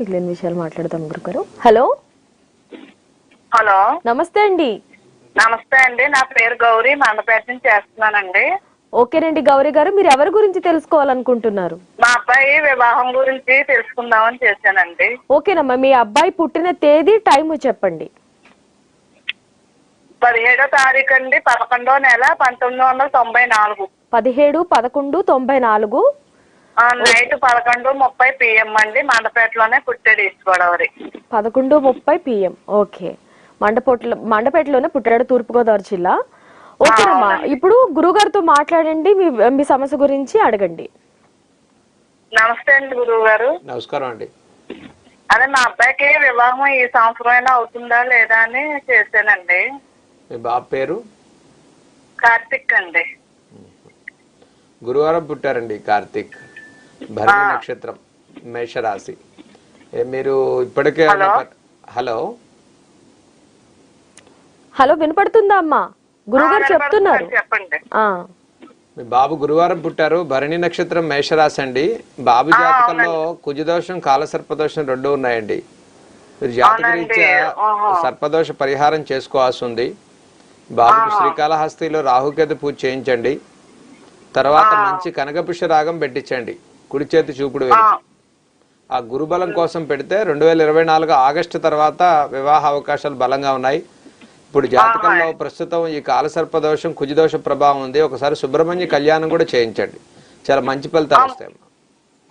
మిగిలిన విషయాలు మాట్లాడదాం గురుగారు. హలో హలో, నమస్తే అండి. నమస్తే అండి. నా పేరు గౌరీ, మండపేట నుంచి చేస్తున్నానండి. ఓకేనండి గౌరీ గారు, మీరు ఎవరి గురించి తెలుసుకోవాలనుకుంటున్నారు? మా అబ్బాయి వివాహం గురించి తెలుసుకుందామని చేశానండి. ఓకేనమ్మా, మీ అబ్బాయి పుట్టిన తేదీ, టైము చెప్పండి. 17వ తారీఖు అండి, 11వ నెల 1994. 17/11/94. నైట్ 11:30 PM అండి. మండపేటలోనే పుట్టాడు, ఈస్ట్ గోదావరి. 11:30 PM. ఓకే, మండపేటలోనే పుట్టాడు, తూర్పుగోదావరి జిల్లా. ఓకేనమ్మా, ఇప్పుడు గురుగారితో మాట్లాడండి, మీ సమస్య గురించి అడగండి. నమస్తే అండి గురువు గారు. నమస్కారం అండి. అదే మా అబ్బాయికి వివాహం ఈ సంవత్సరం అయినా అవుతుందా లేదా అని చేశానండి. మీ బాబు పేరు? కార్తిక్ అండి. గురువారం పుట్టారండి కార్తిక్. భరణి నక్షత్రం, మేషరాశి. మీరు ఇప్పటికే హలో హలో వినపడుతుందా అమ్మా? గురుగారు చెప్తున్నారు, చెప్పండి. మీ బాబు గురువారం పుట్టారు, భరణి నక్షత్రం, మేషరాశి అండి. బాబు జాతకంలో కుజదోషం, కాలసర్పదోషం 2 ఉన్నాయండి. మీరు జాతకరీత్యా సర్పదోష పరిహారం చేసుకోవాల్సి ఉంది. బాబుకు శ్రీకాళహస్తిలో రాహుకేతు పూజ చేయించండి. తర్వాత మంచి కనకపుష్య రాగం పెట్టించండి, కుడి చేతి చూపుడు వేలు. ఆ గురుబలం కోసం పెడితే 2024 ఆగస్టు తర్వాత వివాహ అవకాశాలు బలంగా ఉన్నాయి. ఇప్పుడు జాతకంలో ప్రస్తుతం ఈ కాలసర్పదోషం, కుజదోష ప్రభావం ఉంది. ఒకసారి సుబ్రహ్మణ్య కళ్యాణం కూడా చేయించండి, చాలా మంచి ఫలితాలు వస్తాయి.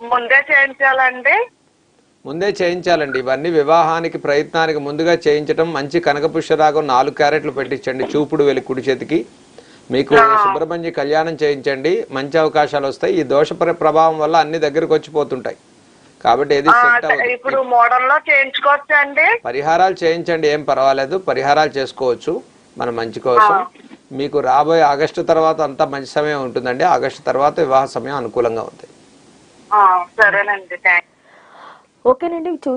ముందే చేయించాలండి? ముందే చేయించాలండి. ఇవన్నీ వివాహానికి ప్రయత్నానికి ముందుగా చేయించడం. మంచి కనకపుష్యరాగం 4 క్యారెట్లు పెట్టించండి, చూపుడు వెలి కుడి చేతికి. మీకు సుబ్రహ్మణ్య కళ్యాణం చేయించండి, మంచి అవకాశాలు వస్తాయి. ఈ దోష ప్రభావం వల్ల అన్ని దగ్గరకు వచ్చిపోతుంటాయి కాబట్టి ఏది సెట్ అవ్వదు. ఇప్పుడు మోడల్లో చేయించుకోవచ్చు అండి? పరిహారాలు చేయించండి, ఏం పర్వాలేదు, పరిహారాలు చేసుకోవచ్చు మన మంచి కోసం. మీకు రాబోయే ఆగస్టు తర్వాత అంతా మంచి సమయం ఉంటుందండి. ఆగస్టు తర్వాత వివాహ సమయం అనుకూలంగా ఉంది. సరేనండి, థ్యాంక్స్. ఓకేనండి.